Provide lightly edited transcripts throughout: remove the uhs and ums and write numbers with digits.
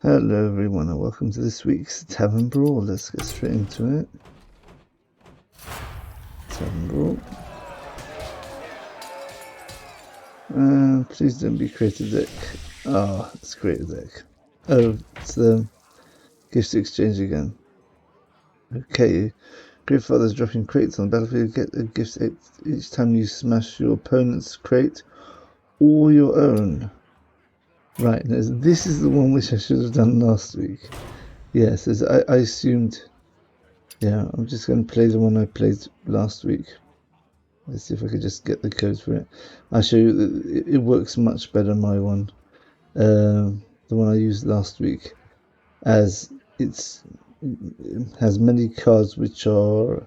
Hello everyone and welcome to this week's Tavern Brawl. Let's get straight into it. Tavern Brawl. Please don't be created deck. Ah, it's created deck. Oh, it's the gift exchange again. Okay, Great Father's dropping crates on the battlefield. Get a gift each time you smash your opponent's crate or your own. Right, this is the one which I should have done last week. Yes, as I assumed. Yeah, I'm just going to play the one I played last week. Let's see if I could just get the code for it. I'll show you that it works much better, my one. The one I used last week, as it has many cards which are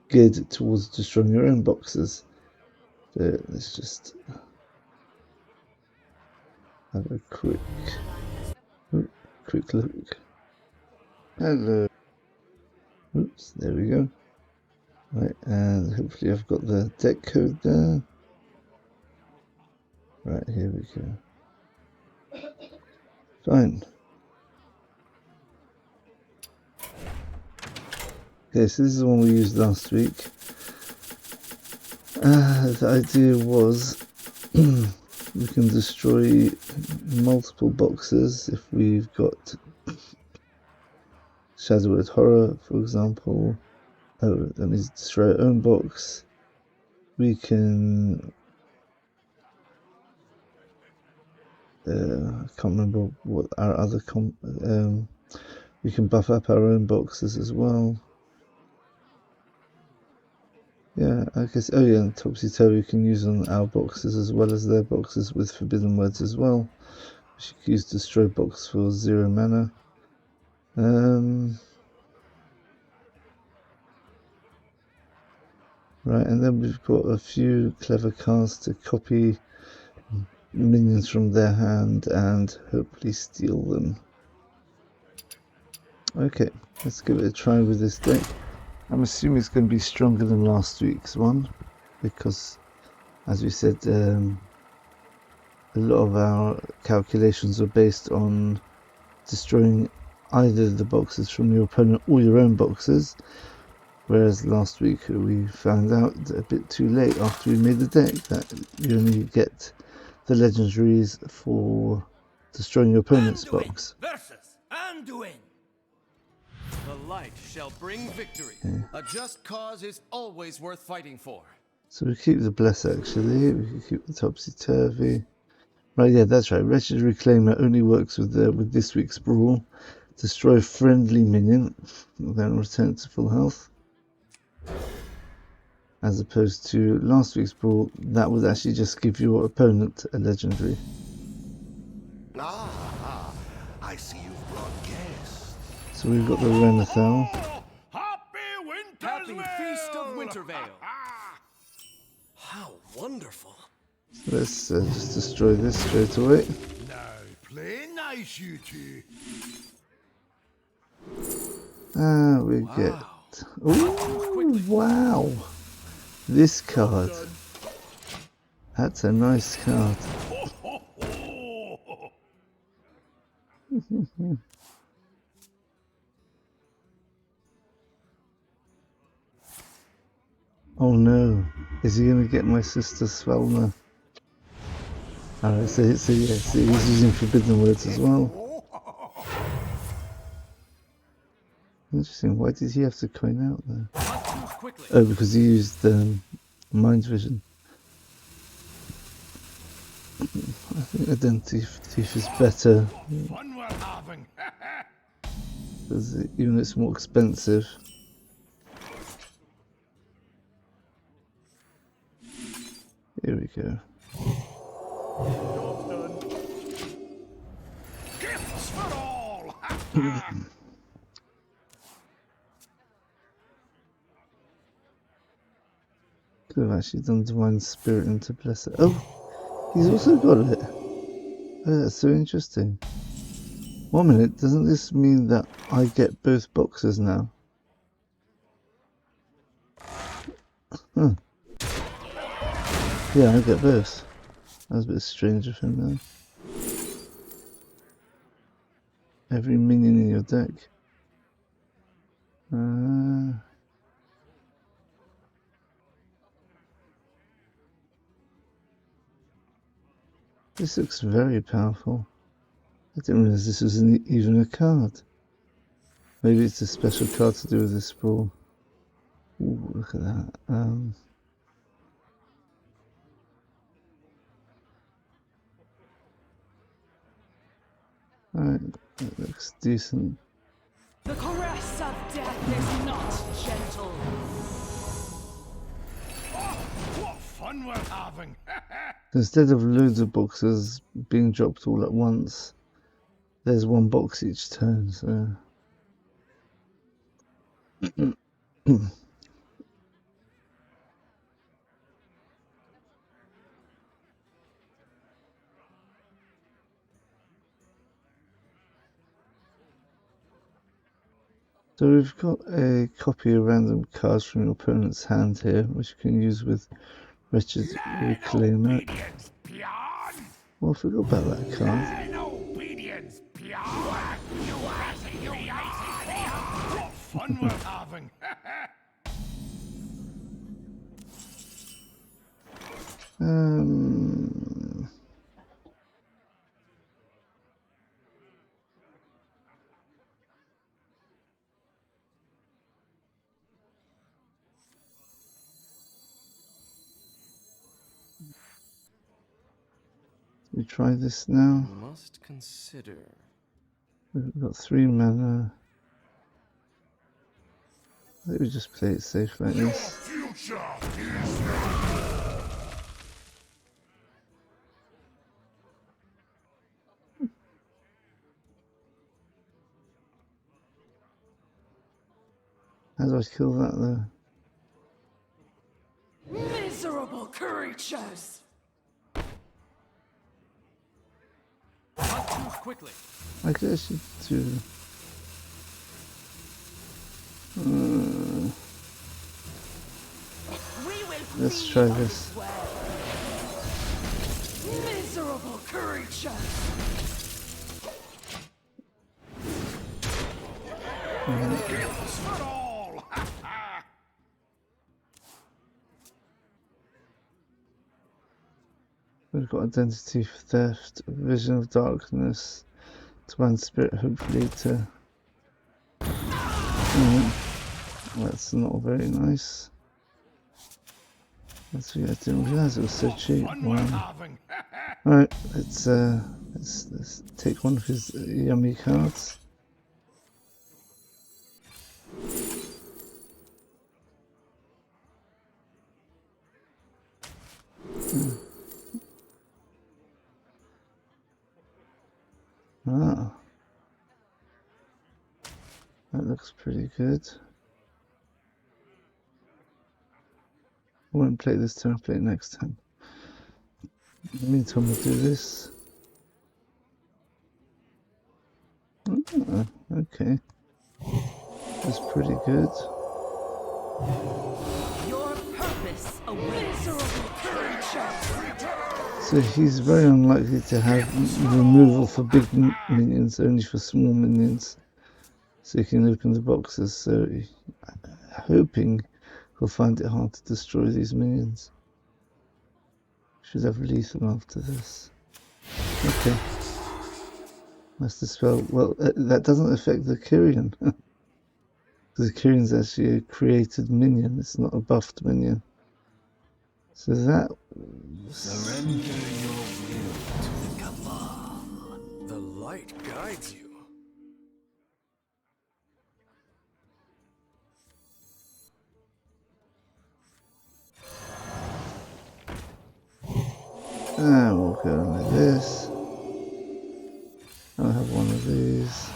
geared towards destroying your own boxes. So let's just have a quick look. Hello. Oops, there we go. Right, and hopefully I've got the deck code there. Right, here we go. Fine. Okay, so this is the one we used last week. The idea was we can destroy multiple boxes if we've got Shadowed Horror, for example. Oh, that means destroy our own box. We can I can't remember what our other we can buff up our own boxes as well. Yeah, I guess. Oh yeah, and Topsy-Turvy we can use on our boxes as well as their boxes with forbidden words as well. We should use destroy box for 0 mana. Right, and then we've got a few clever cards to copy minions from their hand and hopefully steal them. Okay, let's give it a try with this deck. I'm assuming it's going to be stronger than last week's one, because, as we said, a lot of our calculations were based on destroying either the boxes from your opponent or your own boxes, whereas last week we found out a bit too late after we made the deck that you only get the legendaries for destroying your opponent's box. Versus Anduin. The light shall bring victory. Okay. A just cause is always worth fighting for. So we keep the Bless actually, we can keep the Topsy-Turvy. Right, yeah, that's right. Wretched Reclaimer only works with this week's Brawl. Destroy a friendly minion, then return to full health. As opposed to last week's Brawl, that would actually just give your opponent a legendary. Ah, I see you've brought guests. So we've got the Eventhough. Happy Feast of Wintervale. How wonderful. So let's just destroy this straight away. Now, play nice, you two. We get... Ooh, wow! This card. That's a nice card. Oh no, is he going to get my sister Svelna? Alright, so he's using forbidden words as well. Interesting, why did he have to coin out there? Oh, because he used mind vision. I think identity thief is better, because even though it's more expensive. Here we go. Gifts for all. Could have actually done Divine Spirit into Bless it. Oh, he's also got it. Oh, that's so interesting. 1 minute, doesn't this mean that I get both boxes now? Huh. Yeah, I get both. That was a bit strange of him there. every minion in your deck. This looks very powerful. I didn't realize this was even a card. Maybe it's a special card to do with this brawl. Ooh, look at that. Alright, that looks decent. The caress of death is not gentle. Oh, what fun we're having! Instead of loads of boxes being dropped all at once, there's one box each turn, so... So we've got a copy of random cards from your opponent's hand here, which you can use with Wretched Reclaimer. Well, I forgot about that card. What fun we're having! We try this now. Must consider. We've got 3 mana. I think we just play it safe like this. Future How do I kill that though? Miserable creatures! Not too quickly. I could actually do... let's try this. Miserable creatures! gifts for all! We've got Identity Theft, Vision of Darkness, Twin Spirit, hopefully to... that's not very nice. I didn't realise it was so cheap. Wow. Alright, let's take one of his yummy cards. Ah, that looks pretty good. I won't play this turn, I'll play it next time. In the meantime, we'll do this. Ah, okay. That's pretty good. Your purpose awaits. Miserable creatures! So he's very unlikely to have removal for big minions, only for small minions. So he can open the boxes, so hoping he'll find it hard to destroy these minions. Should have lethal after this. Okay. Master spell. Well, that doesn't affect the Kyrian. The Kyrian's actually a created minion, it's not a buffed minion. So that... Surrender your will to the Cabal. The light guides you. We'll go like this. I'll have one of these.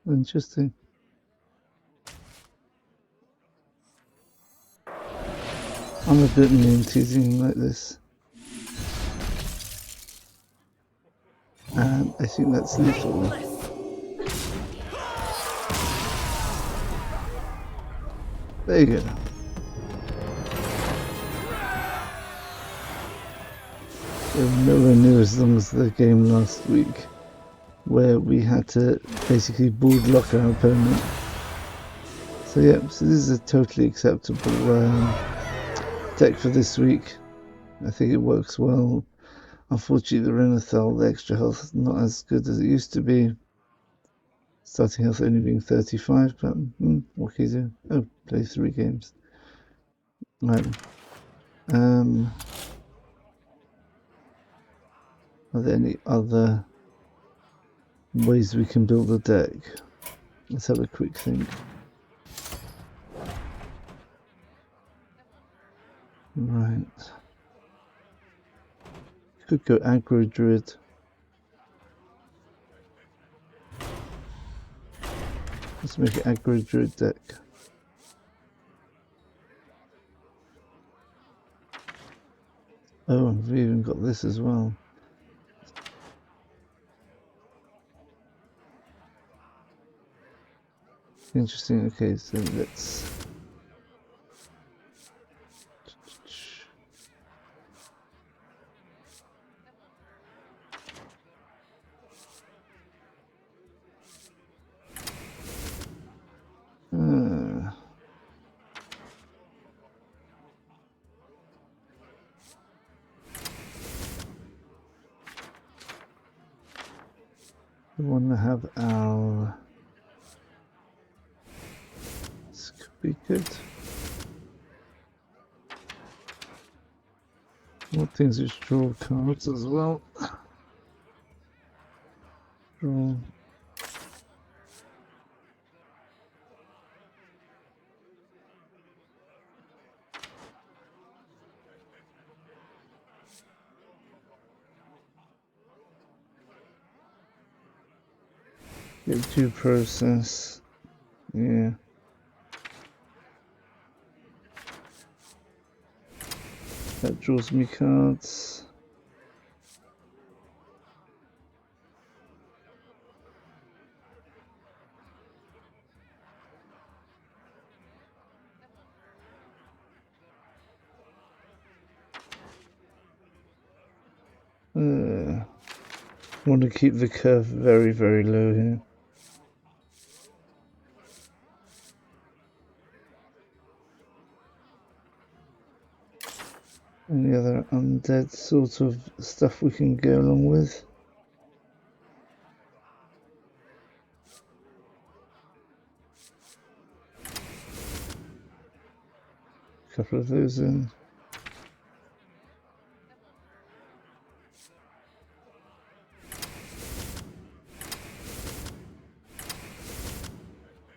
Interesting. I'm a bit mean teasing like this. I think that's lethal. There you go. We're nowhere near as long as the game last week, where we had to basically board lock our opponent. So yeah, so this is a totally acceptable deck for this week. I think it works well. Unfortunately, the Eventhough, the extra health, is not as good as it used to be. Starting health only being 35, but what can you do? Oh, play 3 games. Right. Are there any other ways we can build a deck? Let's have a quick think. Right. Could go aggro druid. Let's make an aggro druid deck. Oh, we've even got this as well. Interesting. Okay, so let's we want to have our. This could be good. More things which draw cards as well. Draw. Get due process. Yeah. That draws me cards. Want to keep the curve very, very low here. Any other undead sort of stuff we can go along with? A couple of those in.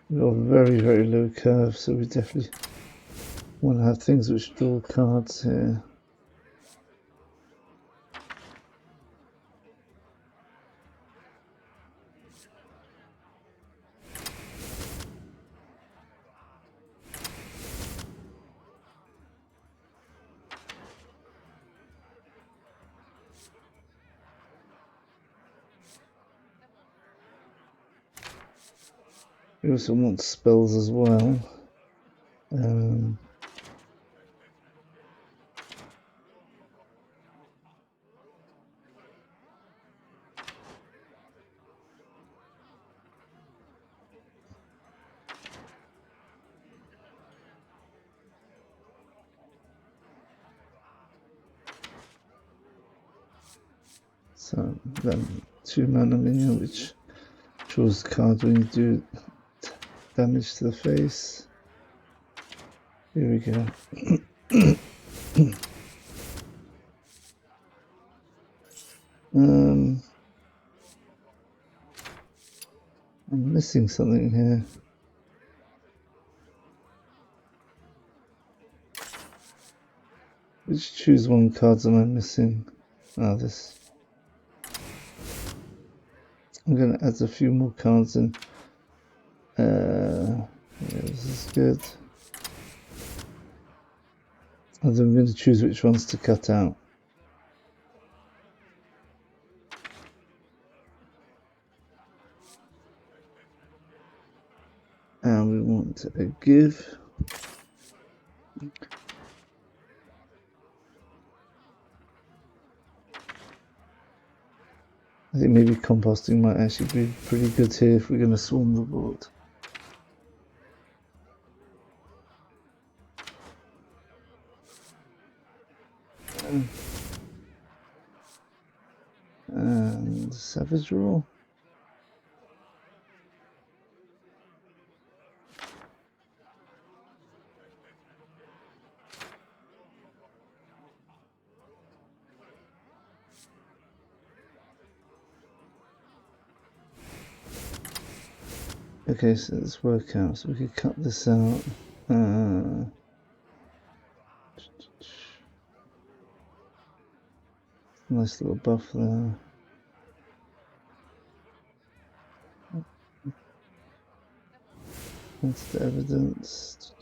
We've got a very, very low curve, so we definitely want to have things which draw cards here. We also want spells as well. So then 2 mana minion, which draws cards when you do damage to the face. Here we go. I'm missing something here. Which choose 1 cards am I missing? Ah, this. I'm going to add a few more cards in. Yeah, this is good. And then I'm going to choose which ones to cut out. Alright, a give. I think maybe composting might actually be pretty good here if we're going to swarm the board. And savage roll. Okay, so let's work out. So we could cut this out. Nice little buff there. That's the evidence.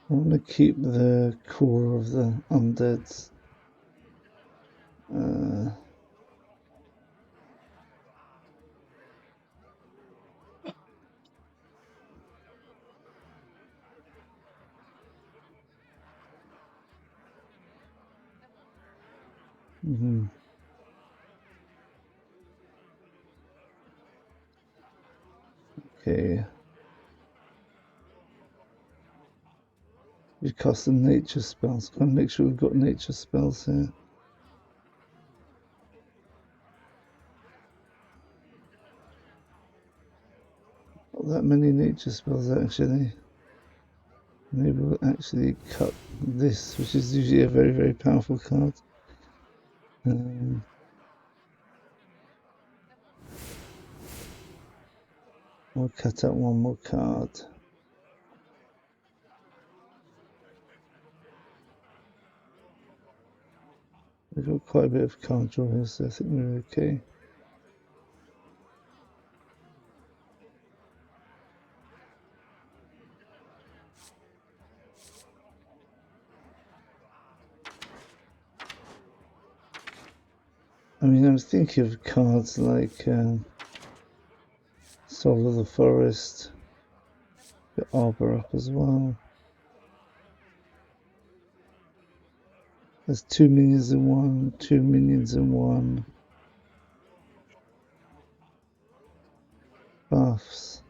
I want to keep the core of the undeads. Okay. We cast some nature spells. Gotta make sure we've got nature spells here. Not that many nature spells actually. Maybe we'll actually cut this, which is usually a very, very powerful card. We'll cut out one more card. We've got quite a bit of card draw here, so I think we're okay. I mean, I was thinking of cards like Soul of the Forest, got Arbor up as well. There's 2 minions in one, 2 minions in one. Buffs.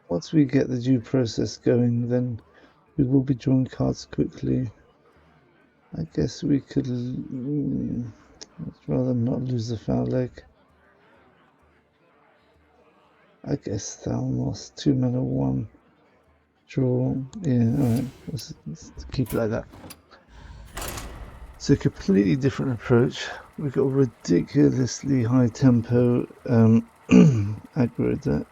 Once we get the due process going, then we will be drawing cards quickly. I guess we could let's rather not lose the foul leg. I guess Thalmos, 2 mana, 1 draw. Yeah, alright, let's keep it like that. It's a completely different approach. We've got a ridiculously high tempo aggro deck.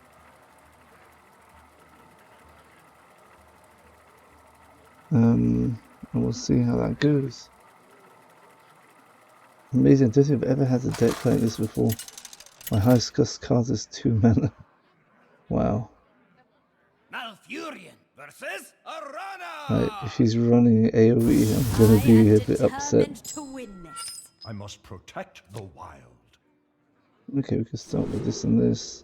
And we'll see how that goes. Amazing, I don't think I've ever had a deck like this before. My highest cost card is 2 mana. Wow. Malfurion versus Arana! Right, if he's running AoE, I'm going to be a bit upset. To win this. I must protect the wild. Okay, we can start with this and this.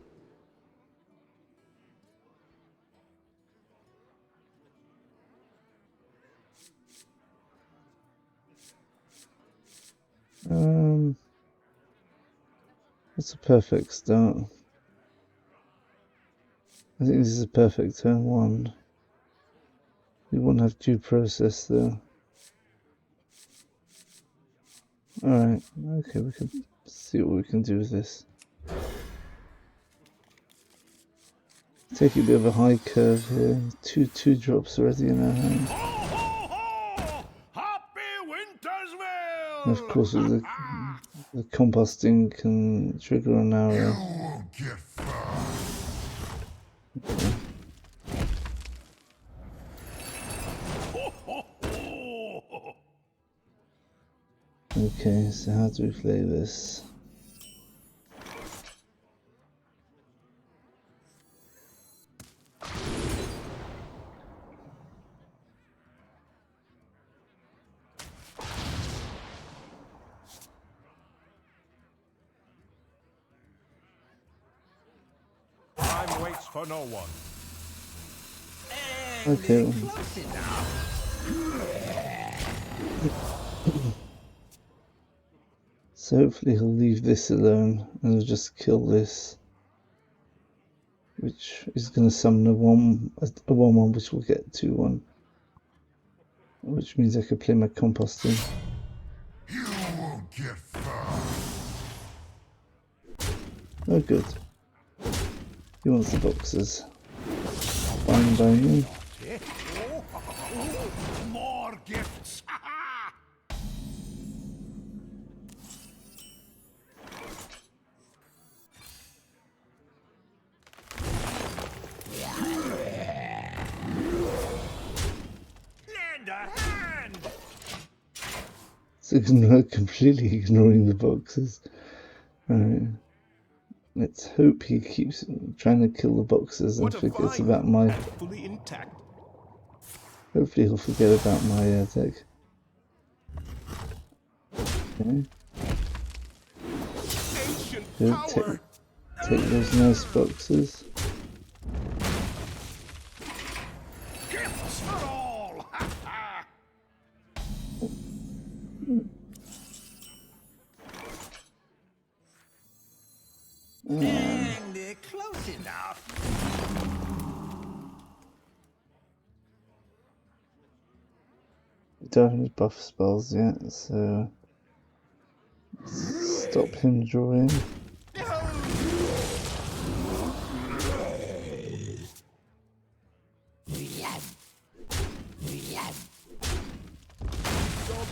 That's a perfect start. I think this is a perfect turn 1. We won't have due process there. Alright, okay, we can see what we can do with this. Taking a bit of a high curve here. Two drops already in our hand. Ho, ho, ho! Happy Wintersville! And of course, with the composting can trigger an arrow. Okay, so how do we play this? Time waits for no one. Okay. So hopefully he'll leave this alone and he'll just kill this, which is going to summon a 1/1 which will get 2/1, which means I could play my composting. You won't get far. Oh good. He wants the boxes. Fine by me. More gifts. Lend a hand. So completely ignoring the boxes. Alright. Let's hope he keeps trying to kill the boxes and forgets about my... Fully intact. Hopefully he'll forget about my deck. Okay. Good. Take those nice boxes. Gifts for all. And they're close enough. Don't have any buff spells yet, so stop him drawing. Job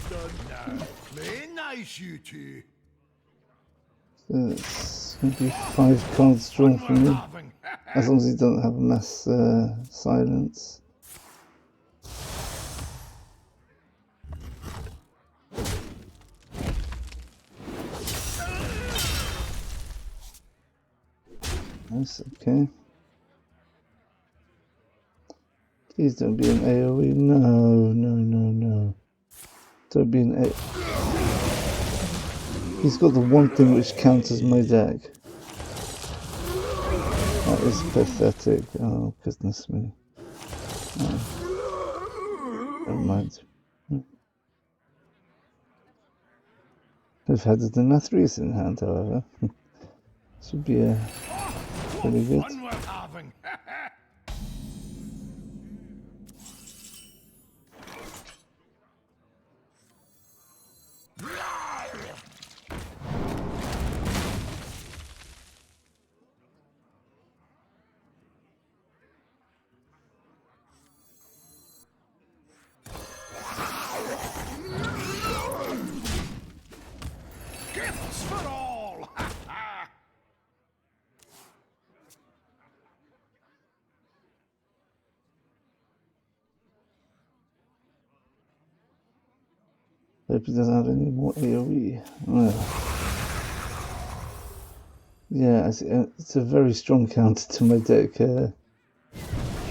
done now. Play nice, you two. So it's going to be 5 cards drawn from me, as long as he doesn't have a mass silence. Nice, okay. Please don't be an AoE. No. Don't be an AoE. He's got the one thing which counters my deck. That is pathetic. Oh, goodness me. Oh. Never mind. I've had the nathria in hand, however. Should be pretty good. Fun worth having. Gifts for all. Hope he doesn't have any more AoE. Well, yeah, it's a very strong counter to my deck,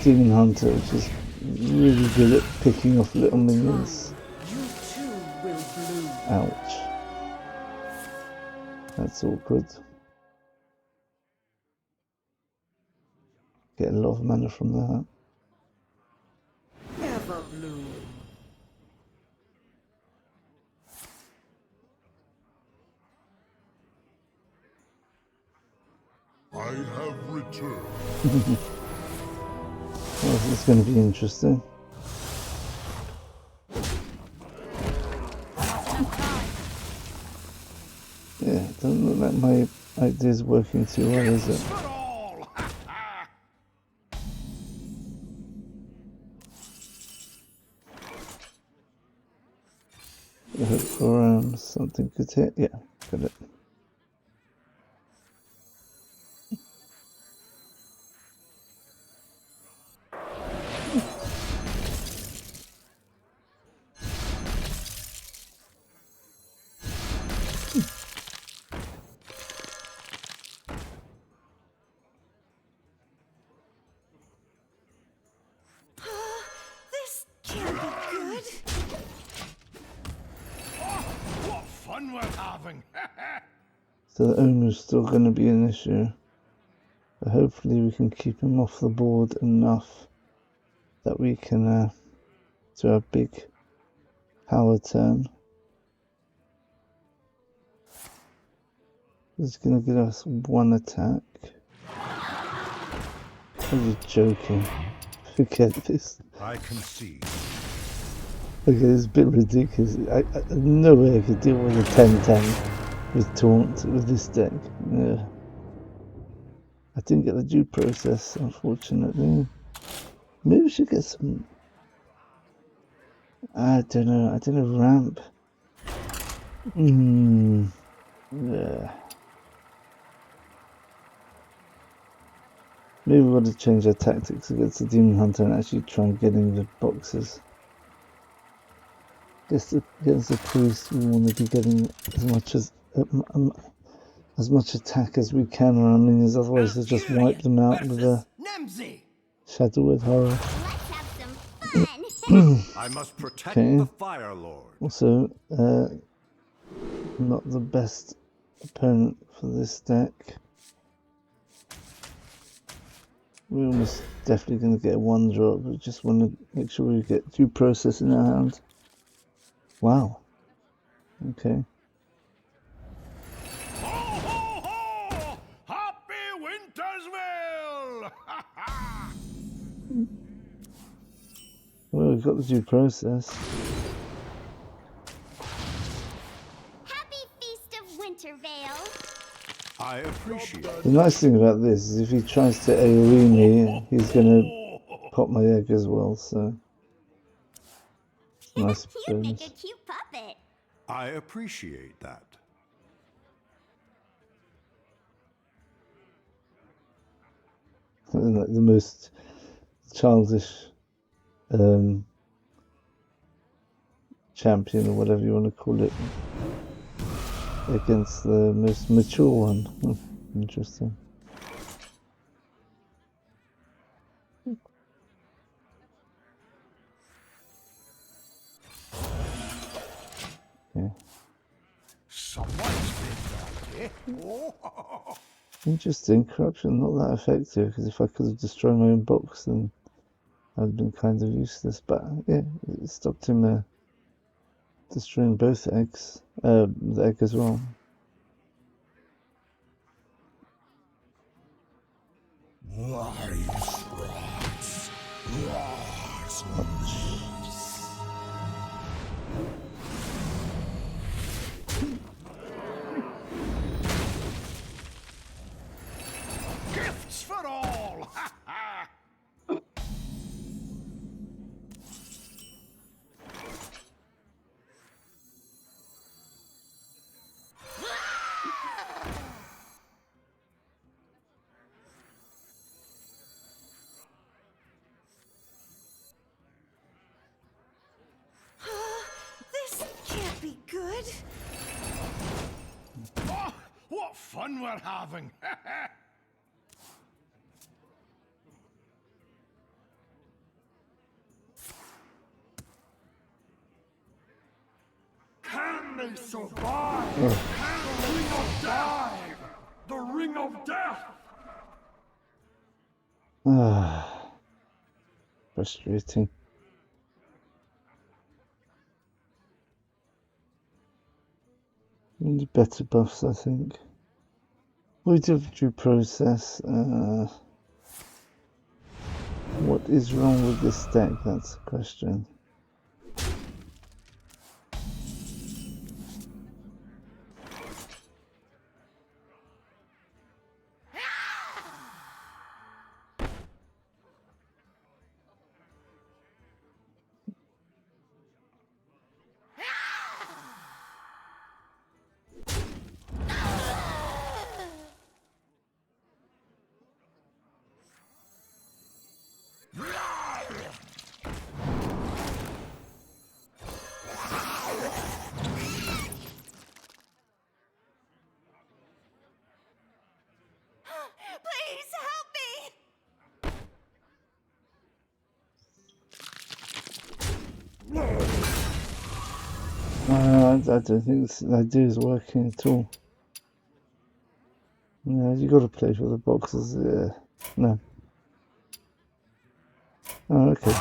Demon Hunter, which is really good at picking off little minions. You too will bloom. Ouch. That's awkward. Get a lot of mana from that. Ever bloom. I have returned. Well, this is going to be interesting. Yeah, it doesn't look like my idea is working too well, is it? For all. I hope for something good hit. Yeah, got it. fun we're having. So the owner's still going to be an issue. But hopefully we can keep him off the board enough that we can do a big power turn. He's going to give us one attack. Are you joking? Forget this. I concede. Okay, it's a bit ridiculous. No way I could deal with a 10-10 with taunt with this deck. Yeah. I didn't get the due process, unfortunately. Maybe we should get some... I don't know, ramp. Yeah. Maybe we want to change our tactics against the Demon Hunter and actually try and get in the boxes. Against the priest, we want to be getting as much attack as we can on our minions, otherwise they'll just wipe them out with a Shadowwood Horror. Let's have some fun. I must protect Okay. the Fire Lord. Also, not the best opponent for this deck. We're almost definitely going to get a 1-drop. We just want to make sure we get due process in our hand. Wow. Okay. Ho, ho, ho! Happy Wintersville! Well, we've got the due process. Happy Feast of Wintervale. I appreciate it. The nice thing about this is if he tries to AoE me, he's going to pop my egg as well, so... Nice You make bonus. a cute puppet. I appreciate that. Like the most childish champion, or whatever you want to call it, against the most mature one. Interesting. Yeah. Someone's been there, eh? Oh. Interesting. Corruption not that effective, because if I could have destroyed my own box, then I'd have been kind of useless. But yeah, it stopped him destroying both eggs, the egg as well. Gifts for all! This can't be good. Oh, what fun we're having! Can they survive? Can the ring of dive? The ring of death? Ah, frustrating. We need better buffs, I think. We do have due process. What is wrong with this deck? That's the question. I don't think this idea is working at all. Yeah, you got to play for the boxes. No. Oh, okay.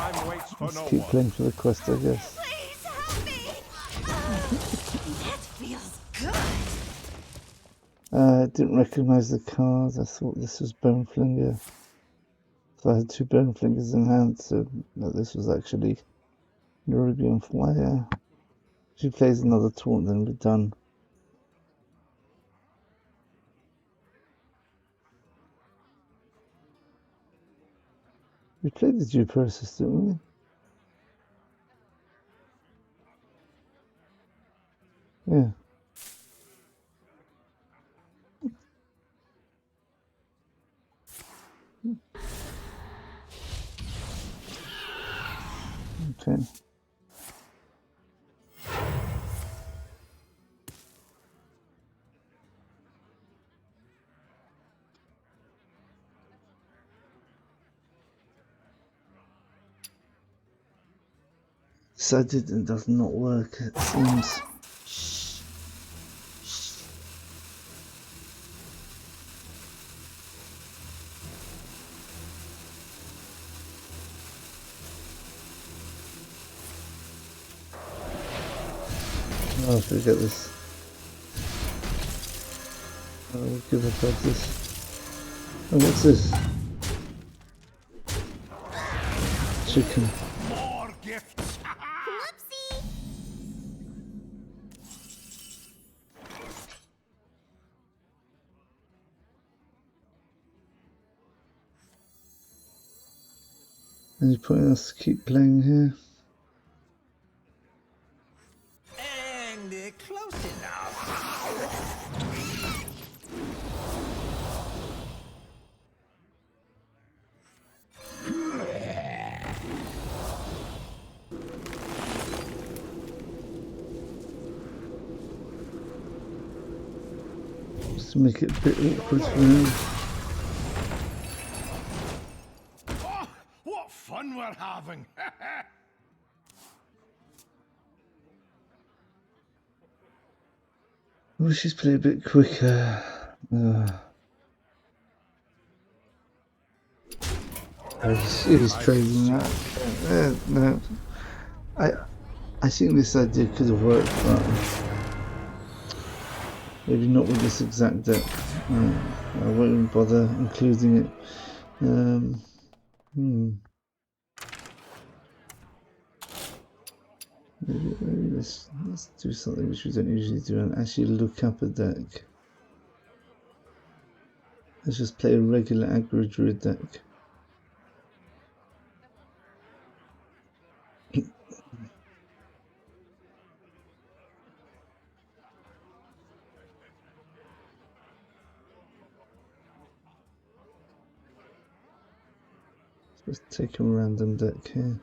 Let's keep playing for the quest, I guess. Please help me! That feels good. I didn't recognise the cards. I thought this was Boneflinger. So I had 2 Boneflingers in hand, so no, this was actually Nerubian Flyer. If she plays another taunt, then we're done. We played the due process, didn't we? Yeah. Okay. So it does not work, it seems. I'll forget this. I'll give up this. Oh, what's this? Chicken. More gifts. Whoopsie! Any point else to keep playing here? And close enough. Just to make it a bit awkward for him. Oh, what fun we're having. I wish she's played a bit quicker. He's trading that. No, I think this idea could have worked, but maybe not with this exact deck. I won't even bother including it. Maybe let's do something which we don't usually do and actually look up a deck. Let's just play a regular aggro druid deck. Let's take a random deck here.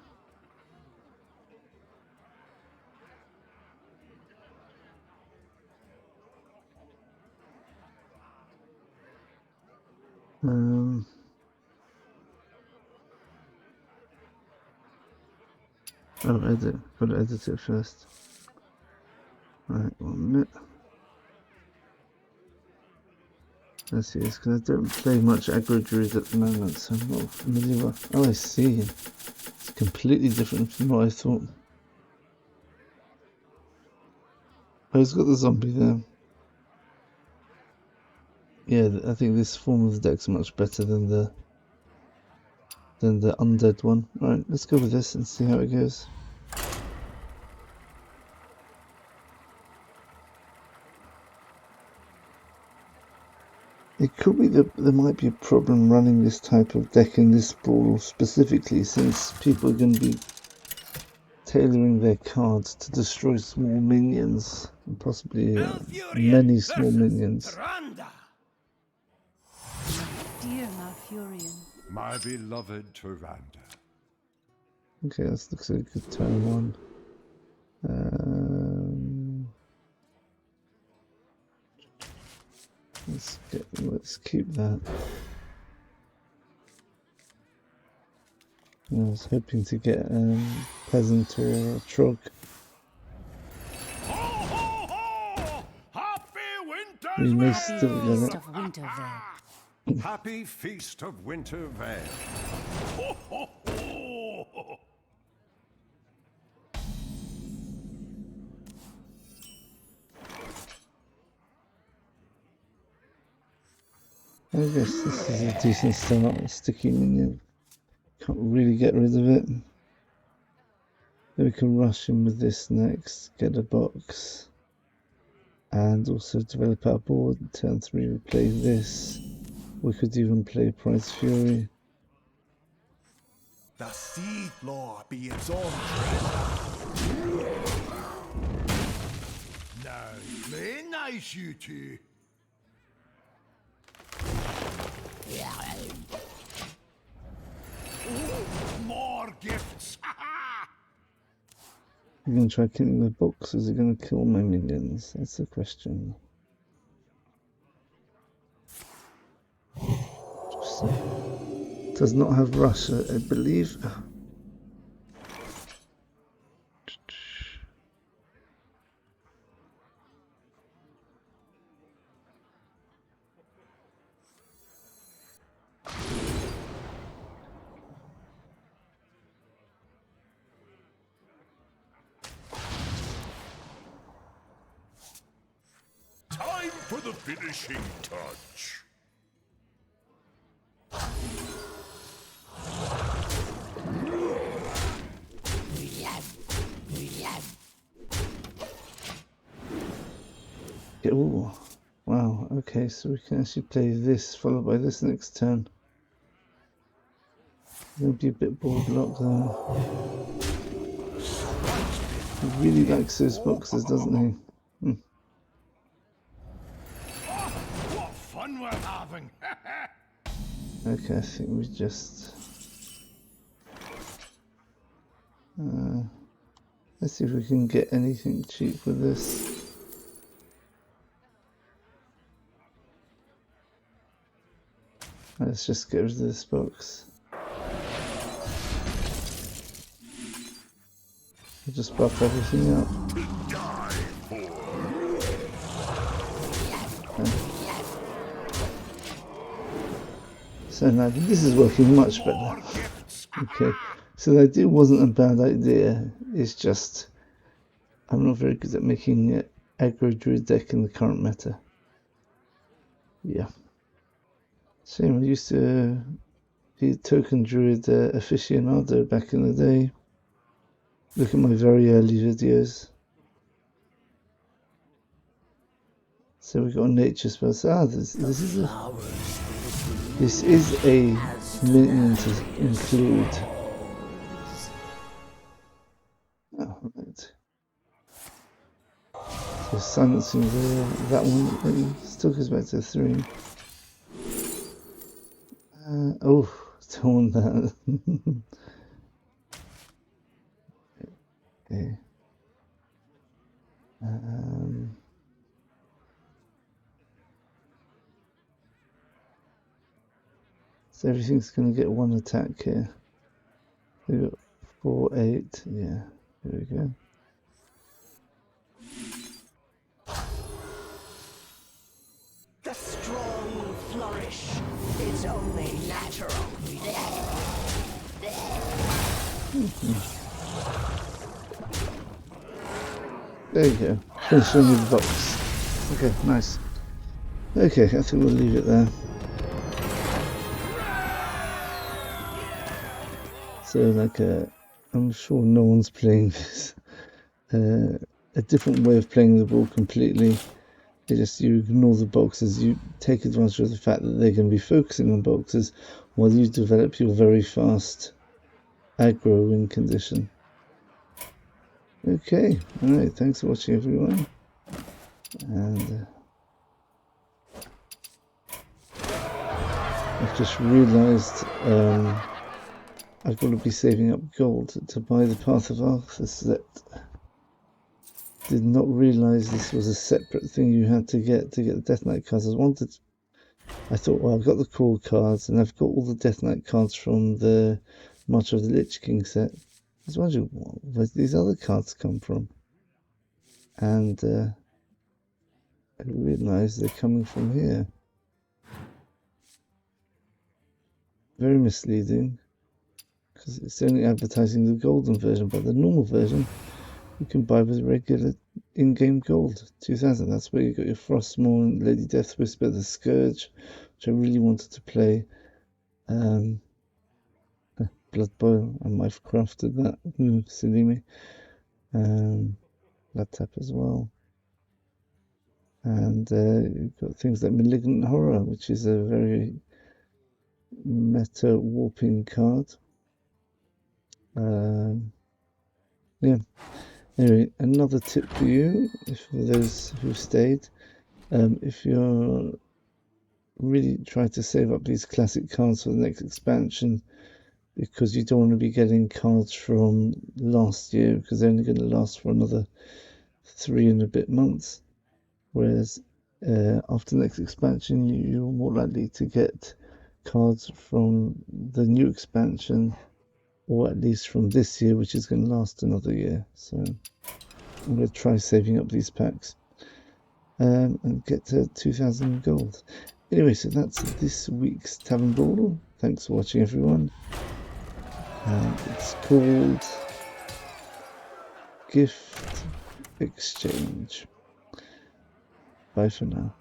Oh, edit. Gotta edit it first. Right, 1 minute. Let's see, it's because I don't play much aggro druid at the moment, so I'm not familiar with. Oh, I see. It's completely different from what I thought. Oh, he's got the zombie there. Yeah, I think this form of the deck's much better than the undead one. Right, let's go with this and see how it goes. It could be that there might be a problem running this type of deck in this brawl specifically, since people are going to be tailoring their cards to destroy small minions, and possibly many small minions. Dear Malfurion. My beloved Tyrande. Okay, that looks like a good turn 1. Let's keep that. I was hoping to get peasant or a trog. Ho, ho! We may Happy still get Feast it. of Wintervale. Happy Feast of Wintervale. Ho, ho, ho. I guess this is a decent start. Sticky minion. Can't really get rid of it. Then we can rush in with this next, get a box, and also develop our board. Turn 3 we play this. We could even play Prize Fury. The Seed Law be its own Now, play nice, you two. More gifts. I'm going to try killing the box. Is it going to kill my minions? That's the question. Does not have rush, I believe. Time for the finishing touch. Oh, wow. Okay, so we can actually play this followed by this next turn. It'll be a bit board lock though. He really likes those boxes, doesn't he? What fun we're having. Okay, I think we just... let's see if we can get anything cheap with this. Let's just get rid of this box. We'll just buff everything up. Okay. So now this is working much better. Okay, so the idea wasn't a bad idea. It's just I'm not very good at making an aggro druid deck in the current meta. Yeah. Shame, I used to be a token druid aficionado back in the day. Look at my very early videos. So we got nature spells. This is a minion to include. Oh, right. So silencing that one still goes back to 3. Oh, don't want that. Okay. So everything's going to get 1 attack here. We got 4, 8. Yeah, there we go. The strong flourish. It's only natural. There you go. Finishing with the box. Okay, nice. Okay, I think we'll leave it there. So, like, I'm sure no one's playing this. A different way of playing the ball completely. You ignore the boxes, you take advantage of the fact that they're going to be focusing on boxes while you develop your very fast aggro win condition. Okay, alright, thanks for watching everyone. And I've just realised I've got to be saving up gold to buy the Path of Arthas set. Did not realise this was a separate thing you had to get the Death Knight cards. I thought, well, I've got the core cards and I've got all the Death Knight cards from the March of the Lich King set. I was wondering where these other cards come from. And I realise they're coming from here. Very misleading, because it's only advertising the golden version, but the normal version you can buy with regular in-game gold. 2000, that's where you got your Frostmourne, Lady Death Whisper, the Scourge, which I really wanted to play. Blood Boil, I might have crafted that. Silly me. Blood Tap as well. And you've got things like Malignant Horror, which is a very meta warping card. Yeah. Anyway, another tip for you, for those who stayed, if you're really trying to save up these classic cards for the next expansion, because you don't want to be getting cards from last year, because they're only going to last for another 3 and a bit months. Whereas after the next expansion, you're more likely to get cards from the new expansion, or at least from this year, which is going to last another year. So I'm going to try saving up these packs and get to 2,000 gold. Anyway, so that's this week's Tavern Brawl. Thanks for watching, everyone. It's called Gift Exchange. Bye for now.